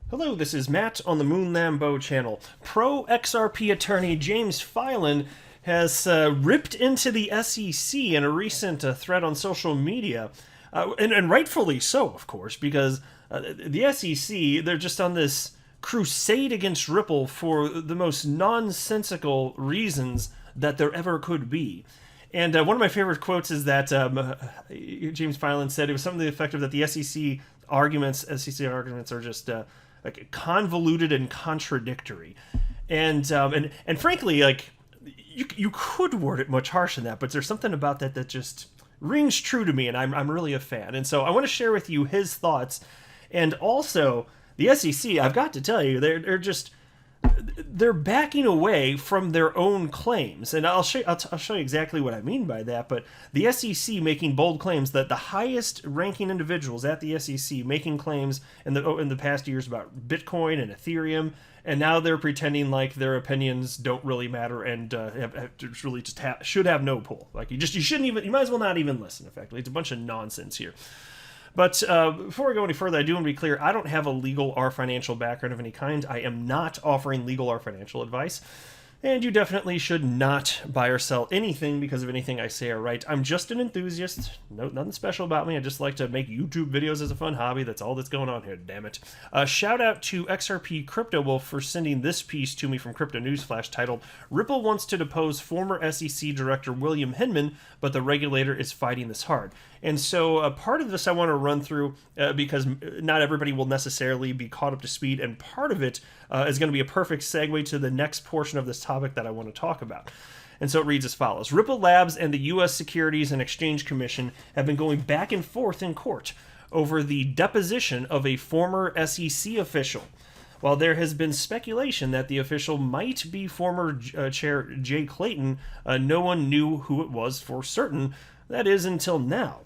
Hello, this is Matt on the Moon Lambeau channel. Pro-XRP attorney James Filan has ripped into the SEC in a recent thread on social media, and rightfully so, of course, because the SEC, they're just on this crusade against Ripple for the most nonsensical reasons that there ever could be. And one of my favorite quotes is that James Filan said it was something to the effect of that the SEC arguments are just like convoluted and contradictory, and frankly, like you could word it much harsher than that, but there's something about that that just rings true to me, and I'm really a fan. And so I want to share with you his thoughts, and also the SEC. I've got to tell you, they're backing away from their own claims, and I'll show you exactly what I mean by that. But the SEC making bold claims that the highest ranking individuals at the SEC making claims in the past years about Bitcoin and Ethereum, and now they're pretending like their opinions don't really matter and should have no pull. Like you might as well not even listen. Effectively, it's a bunch of nonsense here. But before we go any further, I do want to be clear, I don't have a legal or financial background of any kind. I am not offering legal or financial advice. And you definitely should not buy or sell anything because of anything I say or write. I'm just an enthusiast. Nothing special about me. I just like to make YouTube videos as a fun hobby. That's all that's going on here, damn it. Shout out to XRP Crypto Wolf for sending this piece to me from Crypto Newsflash titled, Ripple wants to depose former SEC Director William Hinman, but the regulator is fighting this hard. And so part of this I want to run through because not everybody will necessarily be caught up to speed, and part of it is going to be a perfect segue to the next portion of this topic that I want to talk about. And so it reads as follows. Ripple Labs and the U.S. Securities and Exchange Commission have been going back and forth in court over the deposition of a former SEC official. While there has been speculation that the official might be former Chair Jay Clayton, no one knew who it was for certain. That is, until now.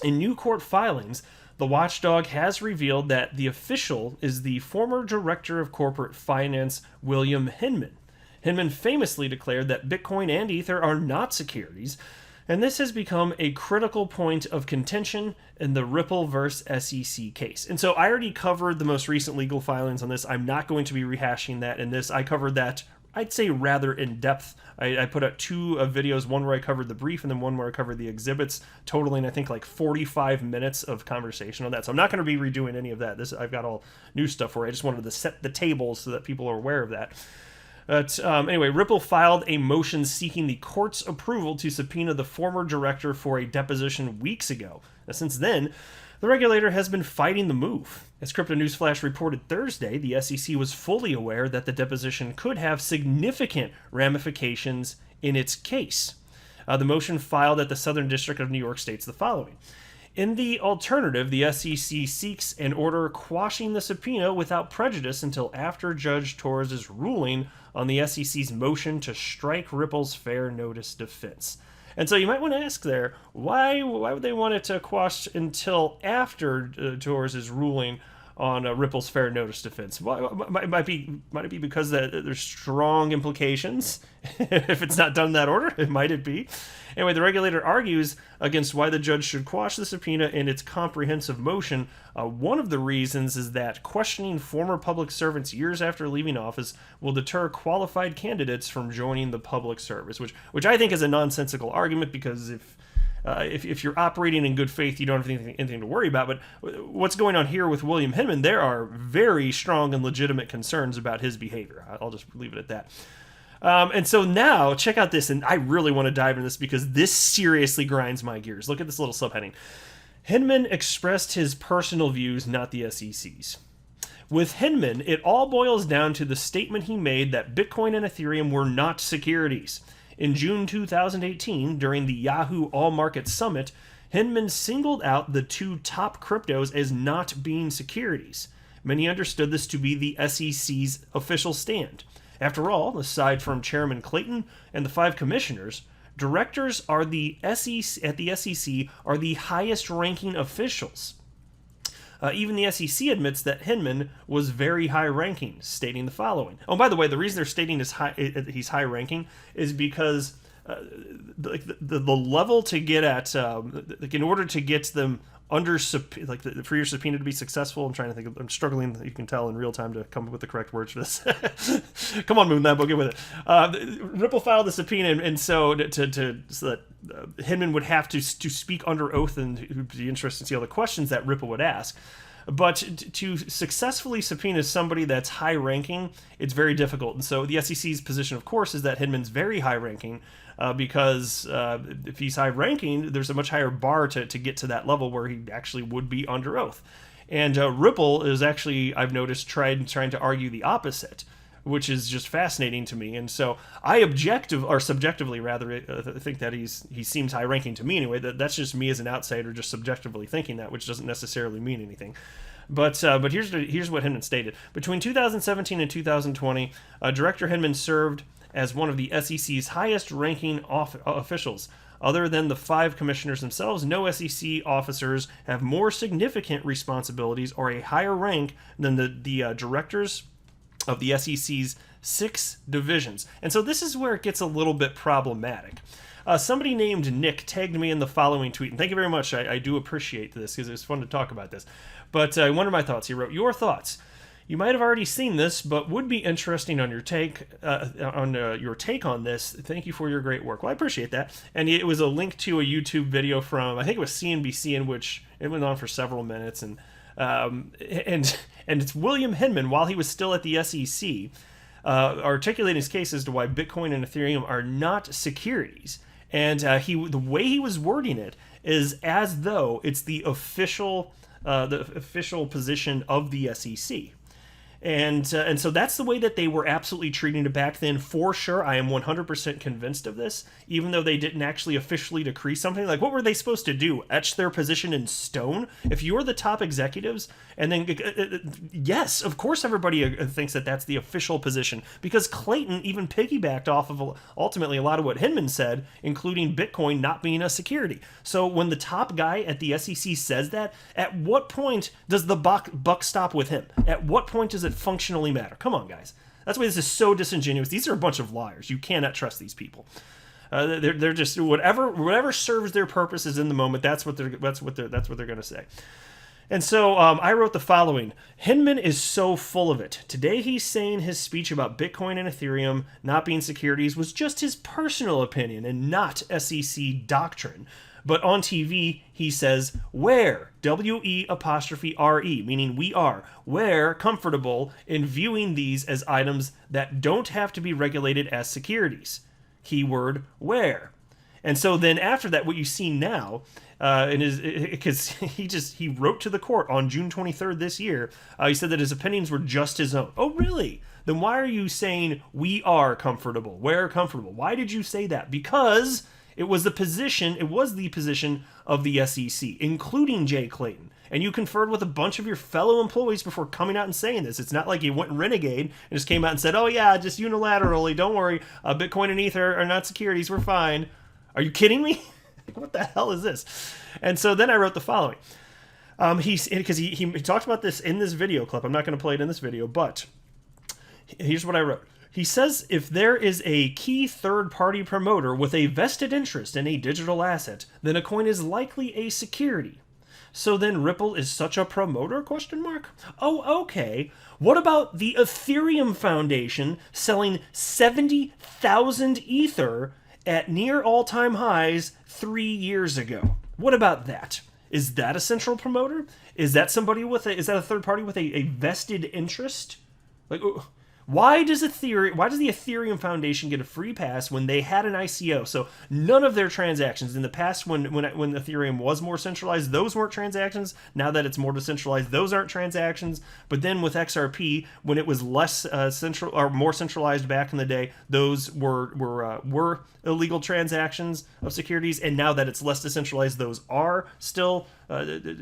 In new court filings, the watchdog has revealed that the official is the former Director of Corporate Finance, William Hinman. Hinman famously declared that Bitcoin and Ether are not securities, and this has become a critical point of contention in the Ripple vs. SEC case. And so I already covered the most recent legal filings on this. I'm not going to be rehashing that in this. I covered that, I'd say, rather in depth. I put out two videos, one where I covered the brief and then one where I covered the exhibits, totaling, I think, like 45 minutes of conversation on that. So I'm not going to be redoing any of that. I've got all new stuff for it. I just wanted to set the table so that people are aware of that. But anyway, Ripple filed a motion seeking the court's approval to subpoena the former director for a deposition weeks ago. Now, since then, the regulator has been fighting the move. As Crypto Newsflash reported Thursday, the SEC was fully aware that the deposition could have significant ramifications in its case. The motion filed at the Southern District of New York states the following. In the alternative, the SEC seeks an order quashing the subpoena without prejudice until after Judge Torres' ruling on the SEC's motion to strike Ripple's fair notice defense. And so you might want to ask there, why would they want it to quash until after Torres' ruling on Ripple's fair notice defense? Might it be because there's strong implications if it's not done in that order? Might it be? Anyway, the regulator argues against why the judge should quash the subpoena in its comprehensive motion. One of the reasons is that questioning former public servants years after leaving office will deter qualified candidates from joining the public service, which I think is a nonsensical argument, because if you're operating in good faith, you don't have anything to worry about. But what's going on here with William Hinman, there are very strong and legitimate concerns about his behavior. I'll just leave it at that. And so now, check out this, and I really want to dive into this because this seriously grinds my gears. Look at this little subheading. Hinman expressed his personal views, not the SEC's. With Hinman, it all boils down to the statement he made that Bitcoin and Ethereum were not securities. In June 2018, during the Yahoo All Market Summit, Hinman singled out the two top cryptos as not being securities. Many understood this to be the SEC's official stand. After all, aside from Chairman Clayton and the 5 commissioners, directors are at the SEC are the highest-ranking officials. Even the SEC admits that Hinman was very high-ranking, stating the following. Oh, by the way, the reason they're stating he's high-ranking is because the level to get at, in order to get them for your subpoena to be successful. I'm trying to think of, I'm struggling, you can tell in real time, to come up with the correct words for this. Come on, Moon Lambo, get with it. Ripple filed the subpoena, and so so that Hinman would have to speak under oath, and it would be interesting to see all the questions that Ripple would ask. But to successfully subpoena somebody that's high-ranking, it's very difficult. And so the SEC's position, of course, is that Hinman's very high-ranking, because if he's high-ranking, there's a much higher bar to get to that level where he actually would be under oath. And Ripple is actually, I've noticed, trying to argue the opposite, which is just fascinating to me. And so I subjectively rather, think that he seems high-ranking to me anyway. That's just me as an outsider, just subjectively thinking that, which doesn't necessarily mean anything. But here's what Hinman stated. Between 2017 and 2020, Director Hinman served as one of the SEC's highest-ranking officials. Other than the 5 commissioners themselves, no SEC officers have more significant responsibilities or a higher rank than the directors of the SEC's 6 divisions. And so this is where it gets a little bit problematic. Somebody named Nick tagged me in the following tweet, and thank you very much. I do appreciate this because it's fun to talk about this. But one of my thoughts, he wrote, "Your thoughts. You might have already seen this, but would be interesting on your take on this. Thank you for your great work." Well, I appreciate that. And it was a link to a YouTube video from, I think it was CNBC, in which it went on for several minutes, and it's William Hinman, while he was still at the SEC, articulating his case as to why Bitcoin and Ethereum are not securities. And the way he was wording it is as though it's the official position of the SEC. And so that's the way that they were absolutely treating it back then, for sure. I am 100% convinced of this, even though they didn't actually officially decree something. Like, what were they supposed to do? Etch their position in stone? If you're the top executives, and then, yes, of course everybody thinks that that's the official position, because Clayton even piggybacked off of ultimately a lot of what Hinman said, including Bitcoin not being a security. So when the top guy at the SEC says that, at what point does the buck stop with him? At what point does it functionally matter? Come on, guys. That's why this is so disingenuous. These are a bunch of liars. You cannot trust these people. They're just whatever serves their purposes in the moment. That's what they're going to say. And so I wrote the following: Hinman is so full of it. Today he's saying his speech about Bitcoin and Ethereum not being securities was just his personal opinion and not SEC doctrine. But on TV, he says, we're, W-E''RE, meaning we are, we're comfortable in viewing these as items that don't have to be regulated as securities. Keyword, where. And so then after that, what you see now, because he wrote to the court on June 23rd this year, he said that his opinions were just his own. Oh, really? Then why are you saying we are comfortable? We're comfortable. Why did you say that? Because it was the position of the SEC, including Jay Clayton. And you conferred with a bunch of your fellow employees before coming out and saying this. It's not like you went renegade and just came out and said, oh yeah, just unilaterally, don't worry, Bitcoin and Ether are not securities, we're fine. Are you kidding me? What the hell is this? And so then I wrote the following. Because he talked about this in this video clip. I'm not going to play it in this video, but here's what I wrote. He says if there is a key third-party promoter with a vested interest in a digital asset, then a coin is likely a security. So then Ripple is such a promoter, ? Oh, okay. What about the Ethereum Foundation selling 70,000 Ether at near all-time highs 3 years ago? What about that? Is that a central promoter? Is that somebody is that a third party with a vested interest? Like, why does the Ethereum Foundation get a free pass when they had an ICO? So none of their transactions in the past, when Ethereum was more centralized, those weren't transactions. Now that it's more decentralized, those aren't transactions. But then with XRP, when it was less central or more centralized back in the day, those were illegal transactions of securities. And now that it's less decentralized, those are still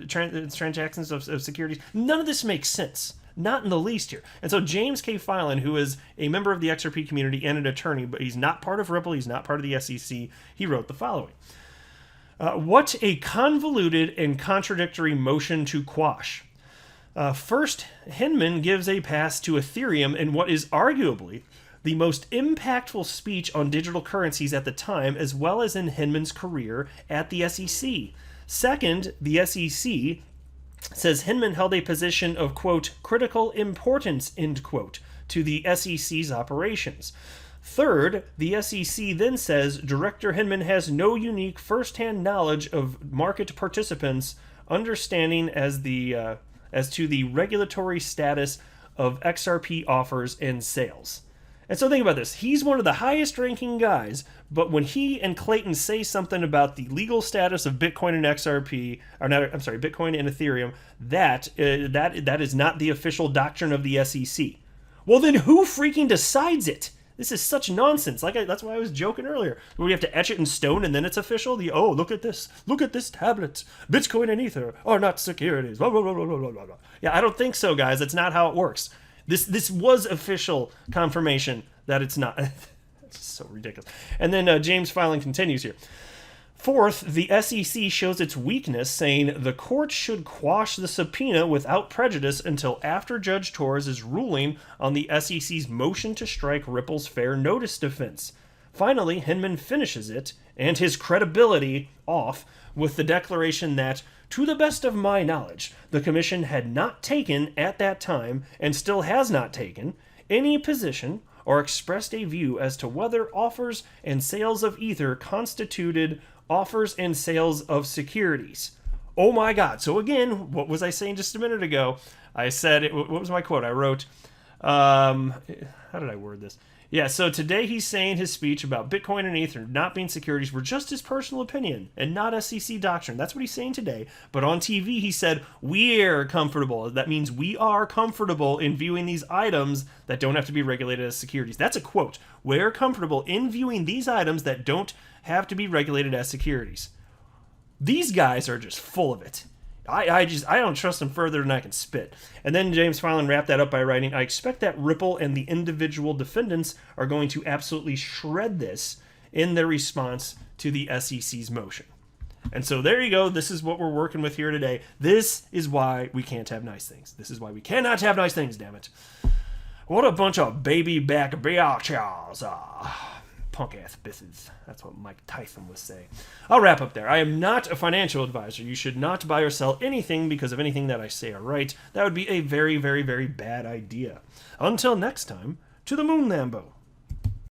transactions of securities. None of this makes sense. Not in the least here. And so James K. Filan, who is a member of the XRP community and an attorney, but he's not part of Ripple, he's not part of the SEC, he wrote the following. What a convoluted and contradictory motion to quash. First, Hinman gives a pass to Ethereum in what is arguably the most impactful speech on digital currencies at the time, as well as in Hinman's career at the SEC. Second, the SEC says Hinman held a position of, quote, critical importance, end quote, to the SEC's operations. Third, the SEC then says Director Hinman has no unique first-hand knowledge of market participants' understanding as to the regulatory status of XRP offers and sales. And so think about this. He's one of the highest-ranking guys, but when he and Clayton say something about the legal status of Bitcoin and XRP, Bitcoin and Ethereum, that is not the official doctrine of the SEC. Well, then who freaking decides it? This is such nonsense. That's why I was joking earlier. We have to etch it in stone and then it's official. Look at this tablet. Bitcoin and Ether are not securities. Blah, blah, blah, blah, blah, blah. Yeah, I don't think so, guys. That's not how it works. This was official confirmation that it's not. It's so ridiculous. And then James Filing continues here. Fourth, the SEC shows its weakness, saying the court should quash the subpoena without prejudice until after Judge Torres' ruling on the SEC's motion to strike Ripple's fair notice defense. Finally, Hinman finishes it, and his credibility off, with the declaration that, to the best of my knowledge, the Commission had not taken, at that time, and still has not taken, any position or expressed a view as to whether offers and sales of Ether constituted offers and sales of securities. Oh my God. So again, what was I saying just a minute ago? I said, what was my quote? I wrote, how did I word this? Yeah, so today he's saying his speech about Bitcoin and Ether not being securities were just his personal opinion and not SEC doctrine. That's what he's saying today. But on TV, he said, we're comfortable. That means we are comfortable in viewing these items that don't have to be regulated as securities. That's a quote. We're comfortable in viewing these items that don't have to be regulated as securities. These guys are just full of it. I don't trust them further than I can spit. And then James Filan wrapped that up by writing, I expect that Ripple and the individual defendants are going to absolutely shred this in their response to the SEC's motion. And so there you go. This is what we're working with here today. This is why we can't have nice things. This is why we cannot have nice things, damn it. What a bunch of baby back biatches. Punk-ass bitches. That's what Mike Tyson would say. I'll wrap up there. I am not a financial advisor. You should not buy or sell anything because of anything that I say or write. That would be a very, very, very bad idea. Until next time, to the moon, Lambo.